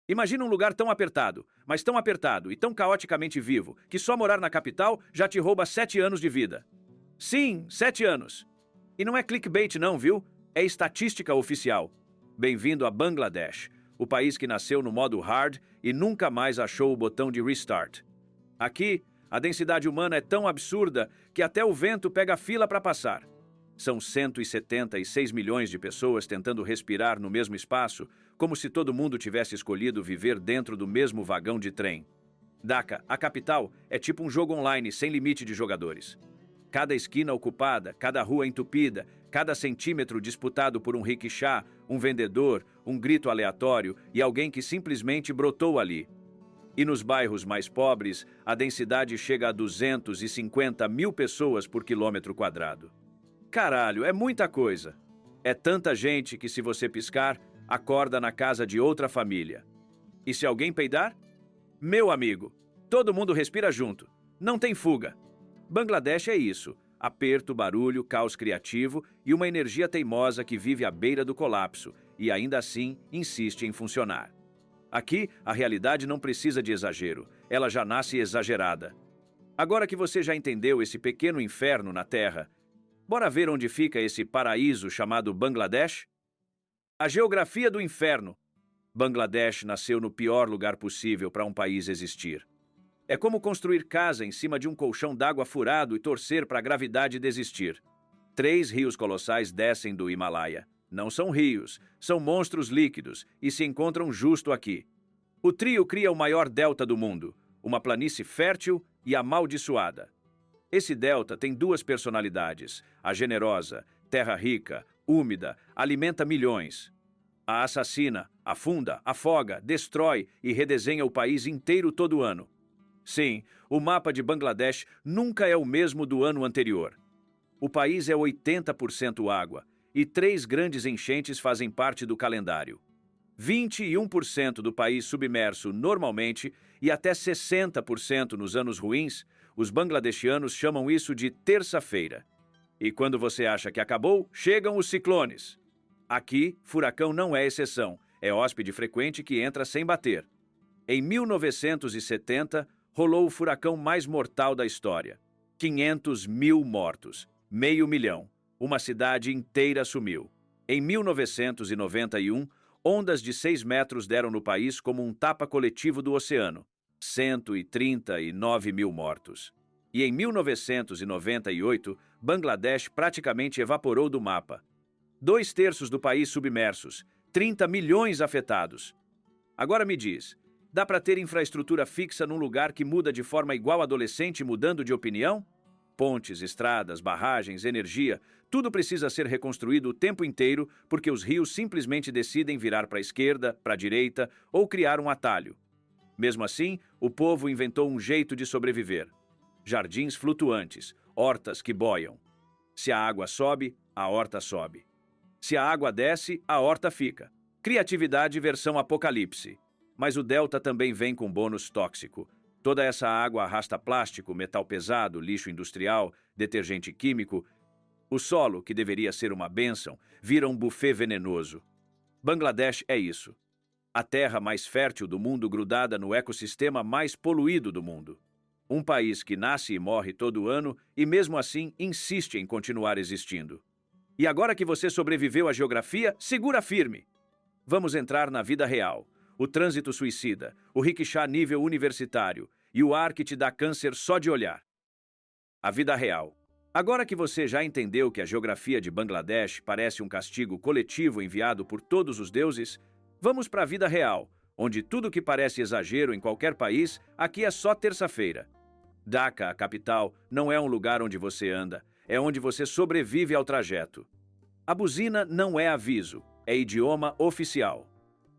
Imagina um lugar tão apertado, mas tão apertado e tão caoticamente vivo, que só morar na capital já te rouba 7 anos de vida. Sim, 7 anos. E não é clickbait não, viu? É estatística oficial. Bem-vindo a Bangladesh, o país que nasceu no modo hard e nunca mais achou o botão de restart. Aqui, a densidade humana é tão absurda que até o vento pega fila para passar. São 176 milhões de pessoas tentando respirar no mesmo espaço, como se todo mundo tivesse escolhido viver dentro do mesmo vagão de trem. Dhaka, a capital, é tipo um jogo online sem limite de jogadores. Cada esquina ocupada, cada rua entupida, cada centímetro disputado por um rickshaw, um vendedor, um grito aleatório e alguém que simplesmente brotou ali. E nos bairros mais pobres, a densidade chega a 250 mil pessoas por quilômetro quadrado. Caralho, é muita coisa. É tanta gente que, se você piscar, acorda na casa de outra família. E se alguém peidar? Meu amigo, todo mundo respira junto. Não tem fuga. Bangladesh é isso: aperto, barulho, caos criativo e uma energia teimosa que vive à beira do colapso e ainda assim insiste em funcionar. Aqui, a realidade não precisa de exagero, ela já nasce exagerada. Agora que você já entendeu esse pequeno inferno na Terra, bora ver onde fica esse paraíso chamado Bangladesh? A geografia do inferno. Bangladesh nasceu no pior lugar possível para um país existir. É como construir casa em cima de um colchão d'água furado e torcer para a gravidade desistir. 3 rios colossais descem do Himalaia. Não são rios, são monstros líquidos e se encontram justo aqui. O trio cria o maior delta do mundo, uma planície fértil e amaldiçoada. Esse delta tem 2 personalidades: a generosa, terra rica, úmida, alimenta milhões. A assassina, afunda, afoga, destrói e redesenha o país inteiro todo ano. Sim, o mapa de Bangladesh nunca é o mesmo do ano anterior. O país é 80% água e 3 grandes enchentes fazem parte do calendário. 21% do país submerso normalmente e até 60% nos anos ruins. Os bangladeshianos chamam isso de terça-feira. E quando você acha que acabou, chegam os ciclones. Aqui, furacão não é exceção, é hóspede frequente que entra sem bater. Em 1970, rolou o furacão mais mortal da história. 500 mil mortos, 500.000. Uma cidade inteira sumiu. Em 1991, ondas de 6 metros deram no país como um tapa coletivo do oceano. 139 mil mortos. E em 1998, Bangladesh praticamente evaporou do mapa. 2/3 do país submersos, 30 milhões afetados. Agora me diz, dá para ter infraestrutura fixa num lugar que muda de forma igual adolescente mudando de opinião? Pontes, estradas, barragens, energia, tudo precisa ser reconstruído o tempo inteiro porque os rios simplesmente decidem virar para a esquerda, para a direita ou criar um atalho. Mesmo assim, o povo inventou um jeito de sobreviver. Jardins flutuantes, hortas que boiam. Se a água sobe, a horta sobe. Se a água desce, a horta fica. Criatividade versão apocalipse. Mas o delta também vem com bônus tóxico. Toda essa água arrasta plástico, metal pesado, lixo industrial, detergente químico. O solo, que deveria ser uma bênção, vira um buffet venenoso. Bangladesh é isso. A terra mais fértil do mundo grudada no ecossistema mais poluído do mundo. Um país que nasce e morre todo ano e mesmo assim insiste em continuar existindo. E agora que você sobreviveu à geografia, segura firme. Vamos entrar na vida real. O trânsito suicida, o rickshaw nível universitário e o ar que te dá câncer só de olhar. A vida real. Agora que você já entendeu que a geografia de Bangladesh parece um castigo coletivo enviado por todos os deuses, vamos para a vida real, onde tudo que parece exagero em qualquer país, aqui é só terça-feira. Dhaka, a capital, não é um lugar onde você anda, é onde você sobrevive ao trajeto. A buzina não é aviso, é idioma oficial.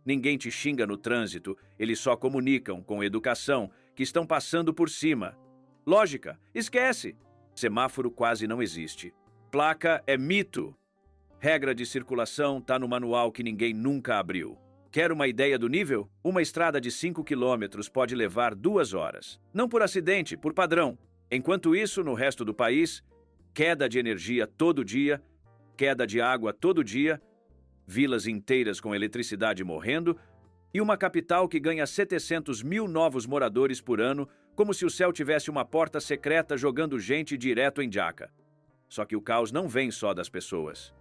Ninguém te xinga no trânsito, eles só comunicam, com educação, que estão passando por cima. Lógica, esquece! Semáforo quase não existe. Placa é mito. Regra de circulação tá no manual que ninguém nunca abriu. Quer uma ideia do nível? Uma estrada de 5 quilômetros pode levar 2 horas. Não por acidente, por padrão. Enquanto isso, no resto do país, queda de energia todo dia, queda de água todo dia, vilas inteiras com eletricidade morrendo, E uma capital que ganha 700 mil novos moradores por ano, como se o céu tivesse uma porta secreta jogando gente direto em Dhaka. Só que o caos não vem só das pessoas.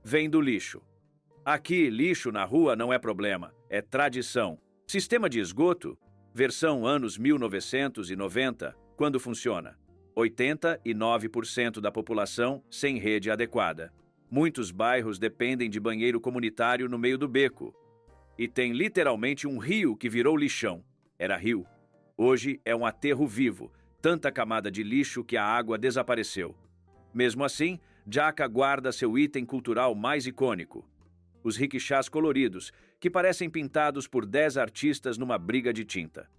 Vem do lixo. Aqui, lixo na rua não é problema, é tradição. Sistema de esgoto, versão anos 1990, quando funciona? 89% da população sem rede adequada. Muitos bairros dependem de banheiro comunitário no meio do beco. E tem literalmente um rio que virou lixão. Era rio. Hoje é um aterro vivo, tanta camada de lixo que a água desapareceu. Mesmo assim, Dhaka guarda seu item cultural mais icônico. Os rickshaws coloridos, que parecem pintados por 10 artistas numa briga de tinta.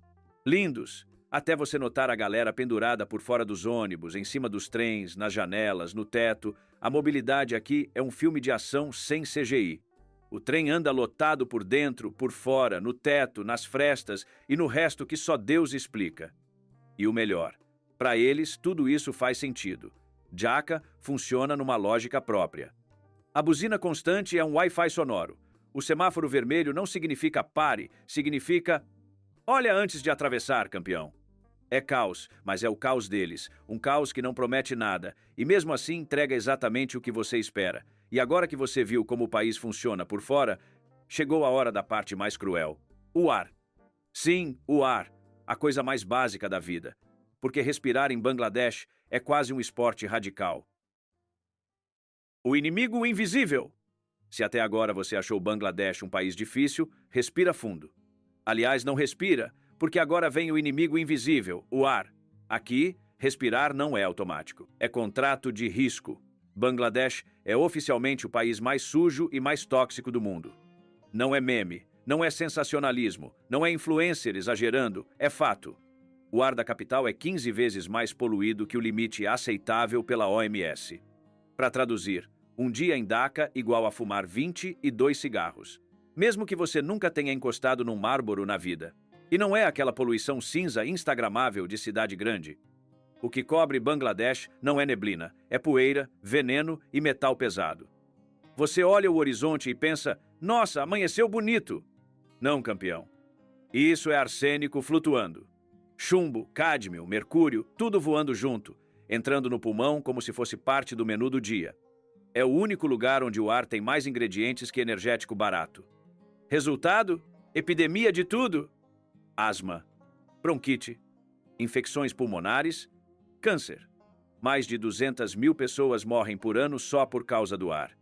Lindos, até você notar a galera pendurada por fora dos ônibus, em cima dos trens, nas janelas, no teto. A mobilidade aqui é um filme de ação sem CGI. O trem anda lotado por dentro, por fora, no teto, nas frestas e no resto que só Deus explica. E o melhor, para eles tudo isso faz sentido. Dhaka funciona numa lógica própria. A buzina constante é um Wi-Fi sonoro. O semáforo vermelho não significa pare, significa olha antes de atravessar, campeão. É caos, mas é o caos deles. Um caos que não promete nada e mesmo assim entrega exatamente o que você espera. E agora que você viu como o país funciona por fora, chegou a hora da parte mais cruel. O ar. Sim, o ar. A coisa mais básica da vida. Porque respirar em Bangladesh é quase um esporte radical. O inimigo invisível. Se até agora você achou Bangladesh um país difícil, respira fundo. Aliás, não respira, porque agora vem o inimigo invisível, o ar. Aqui, respirar não é automático. É contrato de risco. Bangladesh é oficialmente o país mais sujo e mais tóxico do mundo. Não é meme, não é sensacionalismo, não é influencer exagerando, é fato. O ar da capital é 15 vezes mais poluído que o limite aceitável pela OMS. Para traduzir, um dia em Dhaka igual a fumar 22 cigarros. Mesmo que você nunca tenha encostado num Marlboro na vida. E não é aquela poluição cinza instagramável de cidade grande. O que cobre Bangladesh não é neblina, é poeira, veneno e metal pesado. Você olha o horizonte e pensa, nossa, amanheceu bonito. Não, campeão. Isso é arsênico flutuando. Chumbo, cádmio, mercúrio, tudo voando junto, entrando no pulmão como se fosse parte do menu do dia. É o único lugar onde o ar tem mais ingredientes que energético barato. Resultado? Epidemia de tudo. Asma, bronquite, infecções pulmonares, câncer. Mais de 200 mil pessoas morrem por ano só por causa do ar.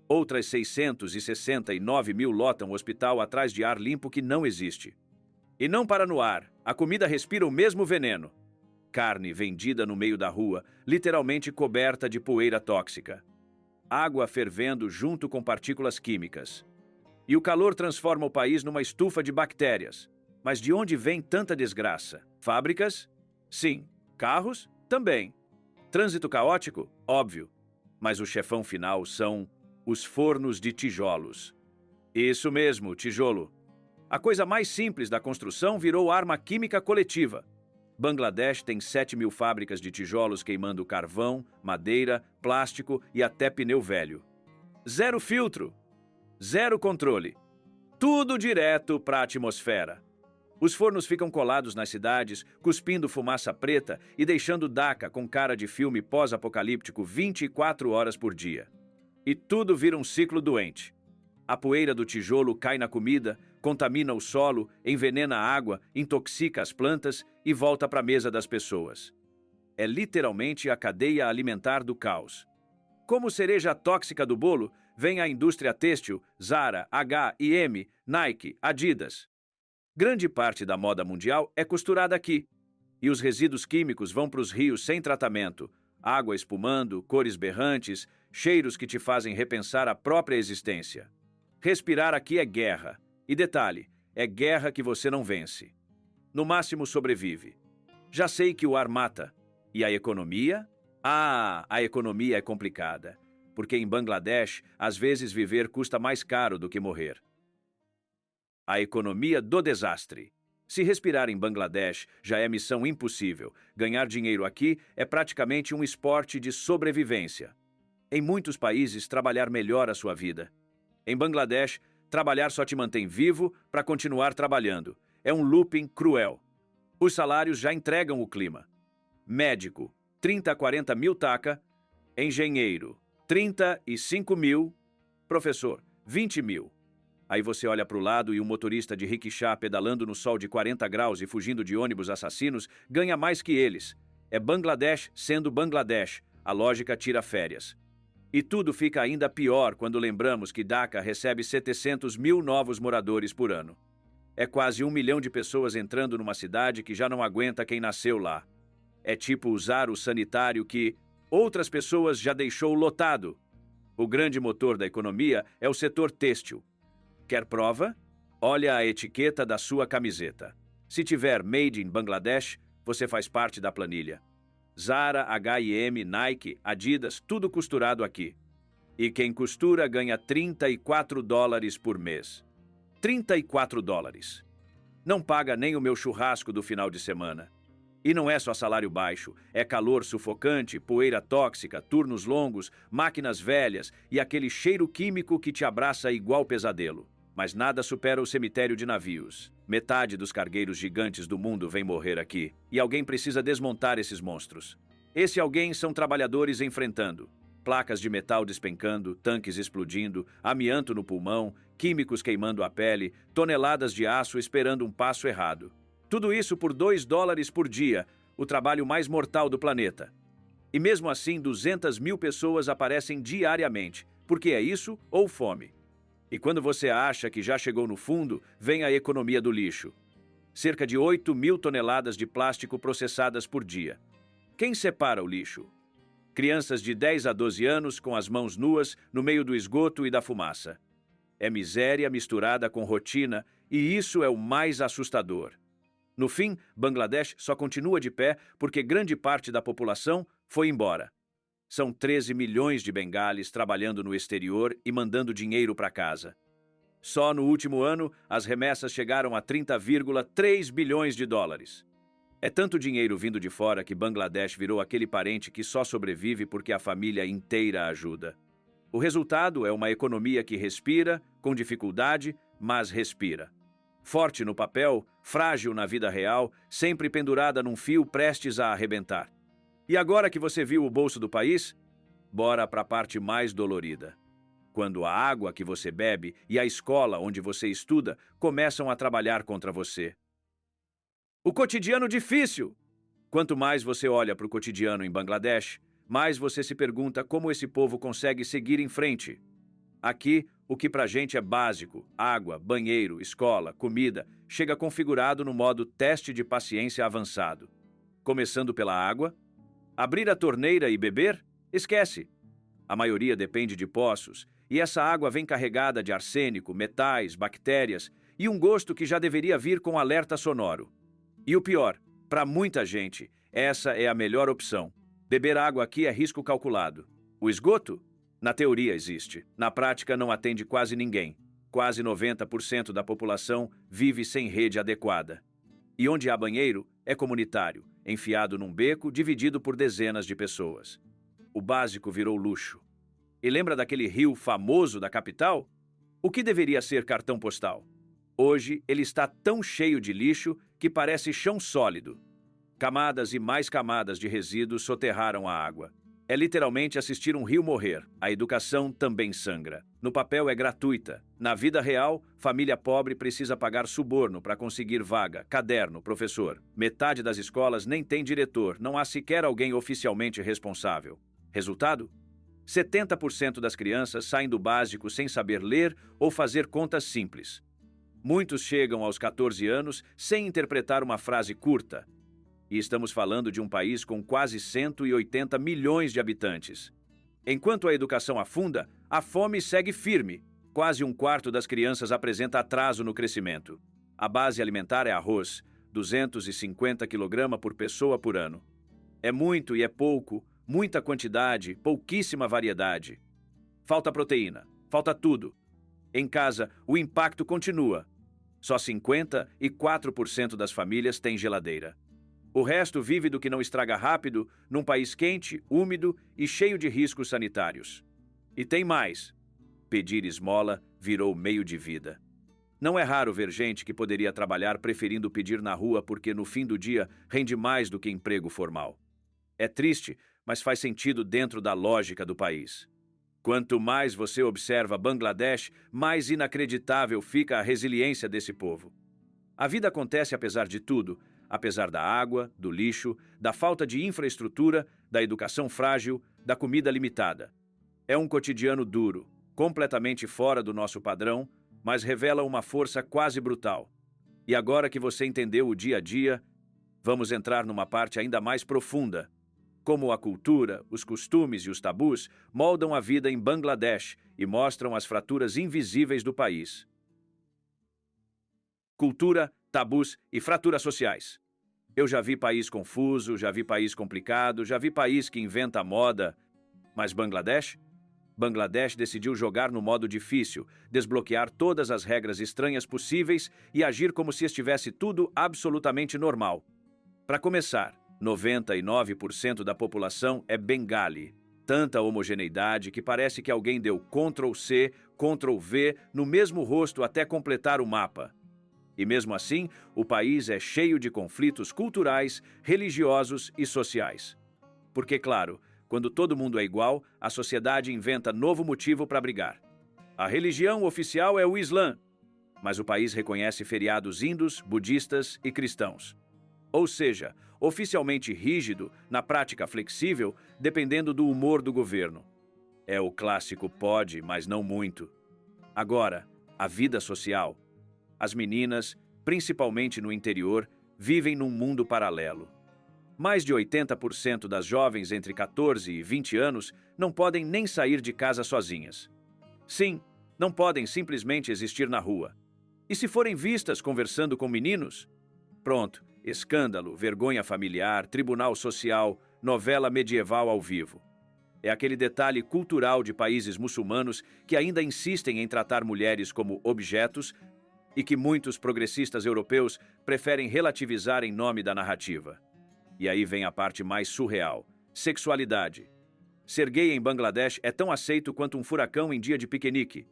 Outras 669 mil lotam o hospital atrás de ar limpo que não existe. E não para no ar, a comida respira o mesmo veneno. Carne vendida no meio da rua, literalmente coberta de poeira tóxica. Água fervendo junto com partículas químicas. E o calor transforma o país numa estufa de bactérias. Mas de onde vem tanta desgraça? Fábricas? Sim. Carros? Também. Trânsito caótico? Óbvio. Mas o chefão final são os fornos de tijolos. Isso mesmo, tijolo. A coisa mais simples da construção virou arma química coletiva. Bangladesh tem 7 mil fábricas de tijolos queimando carvão, madeira, plástico e até pneu velho. Zero filtro. Zero controle. Tudo direto para a atmosfera. Os fornos ficam colados nas cidades, cuspindo fumaça preta e deixando Dhaka com cara de filme pós-apocalíptico 24 horas por dia. E tudo vira um ciclo doente. A poeira do tijolo cai na comida, contamina o solo, envenena a água, intoxica as plantas e volta para a mesa das pessoas. É literalmente a cadeia alimentar do caos. Como cereja tóxica do bolo, vem a indústria têxtil, Zara, H&M, Nike, Adidas. Grande parte da moda mundial é costurada aqui. E os resíduos químicos vão para os rios sem tratamento. Água espumando, cores berrantes, cheiros que te fazem repensar a própria existência. Respirar aqui é guerra. E detalhe, é guerra que você não vence. No máximo sobrevive. Já sei que o ar mata. E a economia? Ah, a economia é complicada. Porque em Bangladesh, às vezes viver custa mais caro do que morrer. A economia do desastre. Se respirar em Bangladesh já é missão impossível, ganhar dinheiro aqui é praticamente um esporte de sobrevivência. Em muitos países, trabalhar melhora a sua vida. Em Bangladesh, Trabalhar só te mantém vivo para continuar trabalhando. É um looping cruel. Os salários já entregam o clima. Médico, 30 a 40 mil taca. Engenheiro, 35 mil. Professor, 20 mil. Aí você olha para o lado e um motorista de rickshaw pedalando no sol de 40 graus e fugindo de ônibus assassinos ganha mais que eles. É Bangladesh sendo Bangladesh. A lógica tira férias. E tudo fica ainda pior quando lembramos que Dhaka recebe 700 mil novos moradores por ano. É quase 1 milhão de pessoas entrando numa cidade que já não aguenta quem nasceu lá. É tipo usar o sanitário que outras pessoas já deixou lotado. O grande motor da economia é o setor têxtil. Quer prova? Olha a etiqueta da sua camiseta. Se tiver Made in Bangladesh, você faz parte da planilha. Zara, H&M, Nike, Adidas, tudo costurado aqui. E quem costura ganha 34 dólares por mês. 34 dólares. Não paga nem o meu churrasco do final de semana. E não é só salário baixo, é calor sufocante, poeira tóxica, turnos longos, máquinas velhas e aquele cheiro químico que te abraça igual pesadelo. Mas nada supera o cemitério de navios. Metade dos cargueiros gigantes do mundo vem morrer aqui. E alguém precisa desmontar esses monstros. Esse alguém são trabalhadores enfrentando. Placas de metal despencando, tanques explodindo, amianto no pulmão, químicos queimando a pele, toneladas de aço esperando um passo errado. Tudo isso por 2 dólares por dia, o trabalho mais mortal do planeta. E mesmo assim, 200 mil pessoas aparecem diariamente, porque é isso ou fome. E quando você acha que já chegou no fundo, vem a economia do lixo. Cerca de 8 mil toneladas de plástico processadas por dia. Quem separa o lixo? Crianças de 10 a 12 anos com as mãos nuas no meio do esgoto e da fumaça. É miséria misturada com rotina, e isso é o mais assustador. No fim, Bangladesh só continua de pé porque grande parte da população foi embora. São 13 milhões de bengales trabalhando no exterior e mandando dinheiro para casa. Só no último ano, as remessas chegaram a 30,3 bilhões de dólares. É tanto dinheiro vindo de fora que Bangladesh virou aquele parente que só sobrevive porque a família inteira ajuda. O resultado é uma economia que respira, com dificuldade, mas respira. Forte no papel, frágil na vida real, sempre pendurada num fio prestes a arrebentar. E agora que você viu o bolso do país, bora para a parte mais dolorida. Quando a água que você bebe e a escola onde você estuda começam a trabalhar contra você. O cotidiano difícil! Quanto mais você olha para o cotidiano em Bangladesh, mais você se pergunta como esse povo consegue seguir em frente. Aqui, o que pra gente é básico, água, banheiro, escola, comida, chega configurado no modo teste de paciência avançado. Começando pela água, abrir a torneira e beber? Esquece. A maioria depende de poços, e essa água vem carregada de arsênico, metais, bactérias e um gosto que já deveria vir com alerta sonoro. E o pior, para muita gente, essa é a melhor opção. Beber água aqui é risco calculado. O esgoto? Na teoria existe. Na prática não atende quase ninguém. Quase 90% da população vive sem rede adequada. E onde há banheiro, é comunitário, enfiado num beco dividido por dezenas de pessoas. O básico virou luxo. E lembra daquele rio famoso da capital? O que deveria ser cartão postal? Hoje ele está tão cheio de lixo que parece chão sólido. Camadas e mais camadas de resíduos soterraram a água. É literalmente assistir um rio morrer. A educação também sangra. No papel é gratuita. Na vida real, família pobre precisa pagar suborno para conseguir vaga, caderno, professor. Metade das escolas nem tem diretor, não há sequer alguém oficialmente responsável. Resultado? 70% das crianças saem do básico sem saber ler ou fazer contas simples. Muitos chegam aos 14 anos sem interpretar uma frase curta. E estamos falando de um país com quase 180 milhões de habitantes. Enquanto a educação afunda, a fome segue firme. Quase um quarto das crianças apresenta atraso no crescimento. A base alimentar é arroz, 250 kg por pessoa por ano. É muito e é pouco, muita quantidade, pouquíssima variedade. Falta proteína, falta tudo. Em casa, o impacto continua. Só 54% das famílias têm geladeira. O resto vive do que não estraga rápido, num país quente, úmido e cheio de riscos sanitários. E tem mais. Pedir esmola virou meio de vida. Não é raro ver gente que poderia trabalhar preferindo pedir na rua porque no fim do dia rende mais do que emprego formal. É triste, mas faz sentido dentro da lógica do país. Quanto mais você observa Bangladesh, mais inacreditável fica a resiliência desse povo. A vida acontece apesar de tudo, apesar da água, do lixo, da falta de infraestrutura, da educação frágil, da comida limitada. É um cotidiano duro, completamente fora do nosso padrão, mas revela uma força quase brutal. E agora que você entendeu o dia a dia, vamos entrar numa parte ainda mais profunda. Como a cultura, os costumes e os tabus moldam a vida em Bangladesh e mostram as fraturas invisíveis do país. Cultura, tabus e fraturas sociais. Eu já vi país confuso, já vi país complicado, já vi país que inventa moda. Mas Bangladesh? Bangladesh decidiu jogar no modo difícil, desbloquear todas as regras estranhas possíveis e agir como se estivesse tudo absolutamente normal. Para começar, 99% da população é bengali. Tanta homogeneidade que parece que alguém deu Ctrl+C, Ctrl+V no mesmo rosto até completar o mapa. E mesmo assim, o país é cheio de conflitos culturais, religiosos e sociais. Porque, claro, quando todo mundo é igual, a sociedade inventa novo motivo para brigar. A religião oficial é o Islã, mas o país reconhece feriados hindus, budistas e cristãos. Ou seja, oficialmente rígido, na prática flexível, dependendo do humor do governo. É o clássico pode, mas não muito. Agora, a vida social. As meninas, principalmente no interior, vivem num mundo paralelo. Mais de 80% das jovens entre 14 e 20 anos não podem nem sair de casa sozinhas. Sim, não podem simplesmente existir na rua. E se forem vistas conversando com meninos? Pronto, escândalo, vergonha familiar, tribunal social, novela medieval ao vivo. É aquele detalhe cultural de países muçulmanos que ainda insistem em tratar mulheres como objetos e que muitos progressistas europeus preferem relativizar em nome da narrativa. E aí vem a parte mais surreal: sexualidade. Ser gay em Bangladesh é tão aceito quanto um furacão em dia de piquenique.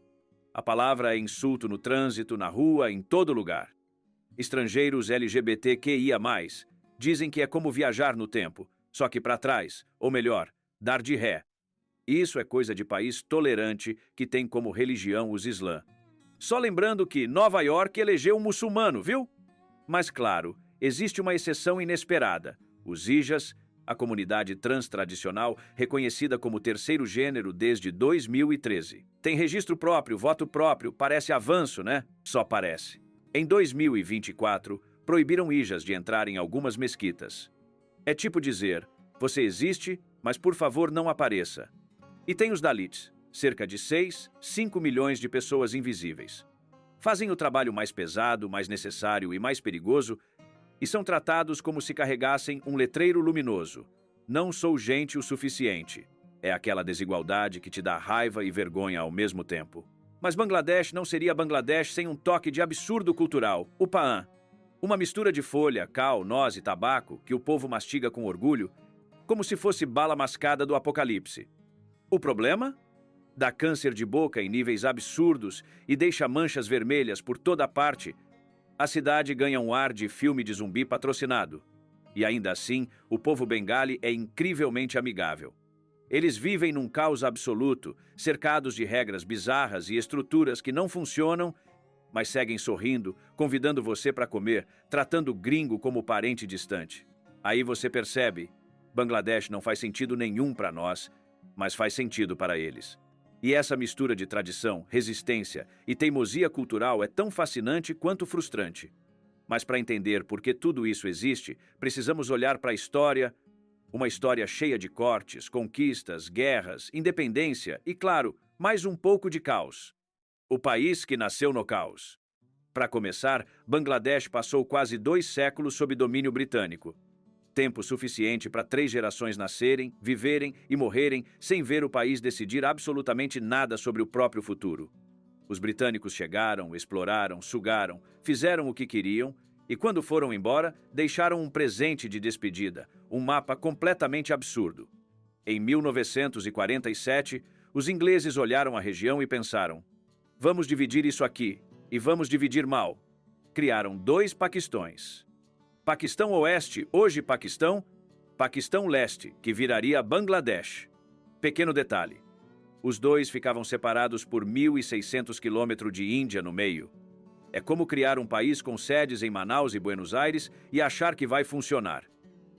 A palavra é insulto no trânsito, na rua, em todo lugar. Estrangeiros LGBTQIA+, dizem que é como viajar no tempo, só que para trás, ou melhor, dar de ré. Isso é coisa de país tolerante que tem como religião os Islã. Só lembrando que Nova York elegeu um muçulmano, viu? Mas claro, existe uma exceção inesperada. Os Ijas, a comunidade trans tradicional, reconhecida como terceiro gênero desde 2013. Tem registro próprio, voto próprio, parece avanço, né? Só parece. Em 2024, proibiram Ijas de entrar em algumas mesquitas. É tipo dizer, você existe, mas por favor não apareça. E tem os Dalits, cerca de 5 milhões de pessoas invisíveis. Fazem o trabalho mais pesado, mais necessário e mais perigoso e são tratados como se carregassem um letreiro luminoso. Não sou gente o suficiente. É aquela desigualdade que te dá raiva e vergonha ao mesmo tempo. Mas Bangladesh não seria Bangladesh sem um toque de absurdo cultural, o paan. Uma mistura de folha, cal, noz e tabaco que o povo mastiga com orgulho, como se fosse bala mascada do apocalipse. O problema? Dá câncer de boca em níveis absurdos e deixa manchas vermelhas por toda parte. A cidade ganha um ar de filme de zumbi patrocinado. E ainda assim, o povo bengali é incrivelmente amigável. Eles vivem num caos absoluto, cercados de regras bizarras e estruturas que não funcionam, mas seguem sorrindo, convidando você para comer, tratando o gringo como parente distante. Aí você percebe, Bangladesh não faz sentido nenhum para nós, mas faz sentido para eles. E essa mistura de tradição, resistência e teimosia cultural é tão fascinante quanto frustrante. Mas para entender por que tudo isso existe, precisamos olhar para a história, uma história cheia de cortes, conquistas, guerras, independência e, claro, mais um pouco de caos. O país que nasceu no caos. Para começar, Bangladesh passou quase 2 séculos sob domínio britânico. Tempo suficiente para 3 gerações nascerem, viverem e morrerem sem ver o país decidir absolutamente nada sobre o próprio futuro. Os britânicos chegaram, exploraram, sugaram, fizeram o que queriam e, quando foram embora, deixaram um presente de despedida, um mapa completamente absurdo. Em 1947, Os ingleses olharam a região e pensaram: vamos dividir isso aqui, e vamos dividir mal. Criaram dois Paquistões. Paquistão Oeste, hoje Paquistão, Paquistão Leste, que viraria Bangladesh. Pequeno detalhe: os dois ficavam separados por 1.600 quilômetros de Índia no meio. É como criar um país com sedes em Manaus e Buenos Aires e achar que vai funcionar.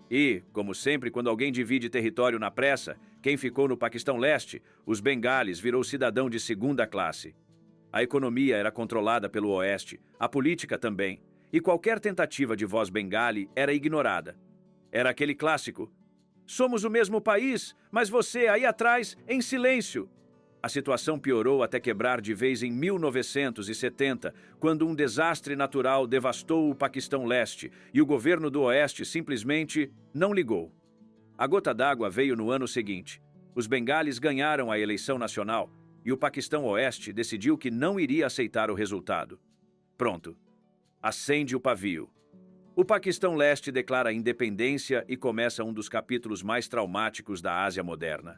E, como sempre, quando alguém divide território na pressa, quem ficou no Paquistão Leste, os bengalis, virou cidadão de segunda classe. A economia era controlada pelo Oeste, a política também, e qualquer tentativa de voz bengali era ignorada. Era aquele clássico: somos o mesmo país, mas você aí atrás, em silêncio. A situação piorou até quebrar de vez em 1970, quando um desastre natural devastou o Paquistão Leste e o governo do Oeste simplesmente não ligou. A gota d'água veio no ano seguinte. Os bengalis ganharam a eleição nacional e o Paquistão Oeste decidiu que não iria aceitar o resultado. Pronto. Acende o pavio. O Paquistão Leste declara independência e começa um dos capítulos mais traumáticos da Ásia moderna.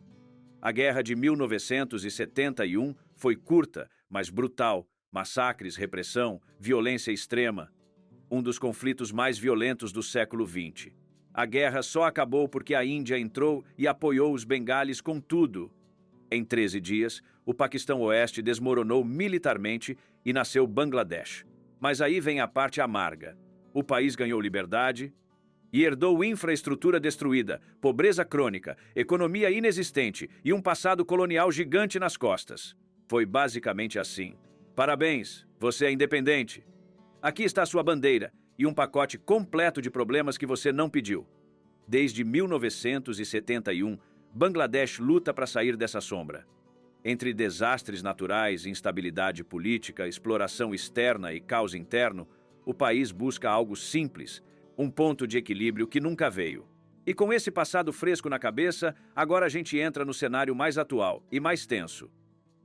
A Guerra de 1971 foi curta, mas brutal. Massacres, repressão, violência extrema. Um dos conflitos mais violentos do século XX. A guerra só acabou porque a Índia entrou e apoiou os bengalis com tudo. Em 13 dias, o Paquistão Oeste desmoronou militarmente e nasceu Bangladesh. Mas aí vem a parte amarga. O país ganhou liberdade e herdou infraestrutura destruída, pobreza crônica, economia inexistente e um passado colonial gigante nas costas. Foi basicamente assim. Parabéns, você é independente. Aqui está sua bandeira e um pacote completo de problemas que você não pediu. Desde 1971, Bangladesh luta para sair dessa sombra. Entre desastres naturais, instabilidade política, exploração externa e caos interno, o país busca algo simples, um ponto de equilíbrio que nunca veio. E com esse passado fresco na cabeça, agora a gente entra no cenário mais atual e mais tenso.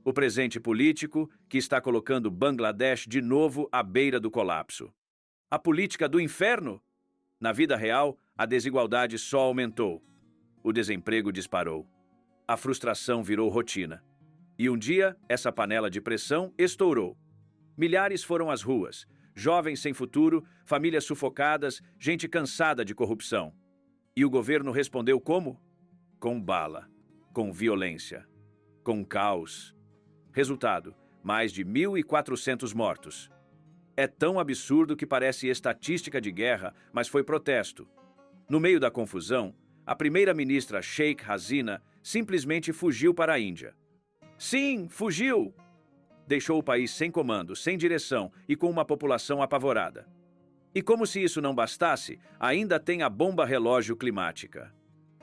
O presente político, que está colocando Bangladesh de novo à beira do colapso. A política do inferno? Na vida real, a desigualdade só aumentou. O desemprego disparou. A frustração virou rotina. E um dia, essa panela de pressão estourou. Milhares foram às ruas. Jovens sem futuro, famílias sufocadas, gente cansada de corrupção. E o governo respondeu como? Com bala, com violência, com caos. Resultado, mais de 1.400 mortos. É tão absurdo que parece estatística de guerra, mas foi protesto. No meio da confusão, a primeira-ministra Sheikh Hasina simplesmente fugiu para a Índia. Sim, fugiu! Deixou o país sem comando, sem direção e com uma população apavorada. E como se isso não bastasse, ainda tem a bomba relógio climática.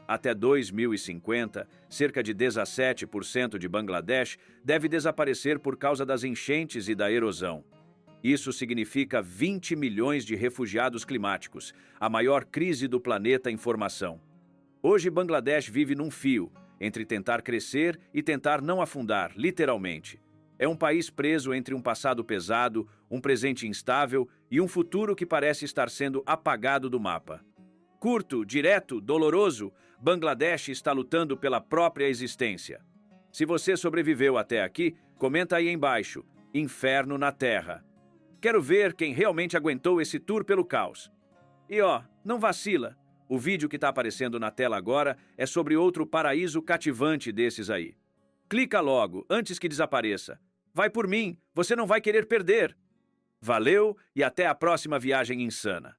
Até 2050, cerca de 17% de Bangladesh deve desaparecer por causa das enchentes e da erosão. Isso significa 20 milhões de refugiados climáticos, a maior crise do planeta em formação. Hoje, Bangladesh vive num fio, entre tentar crescer e tentar não afundar, literalmente. É um país preso entre um passado pesado, um presente instável e um futuro que parece estar sendo apagado do mapa. Curto, direto, doloroso, Bangladesh está lutando pela própria existência. Se você sobreviveu até aqui, comenta aí embaixo, Inferno na Terra. Quero ver quem realmente aguentou esse tour pelo caos. E não vacila, o vídeo que está aparecendo na tela agora é sobre outro paraíso cativante desses aí. Clica logo, antes que desapareça. Vai por mim, você não vai querer perder. Valeu e até a próxima viagem insana.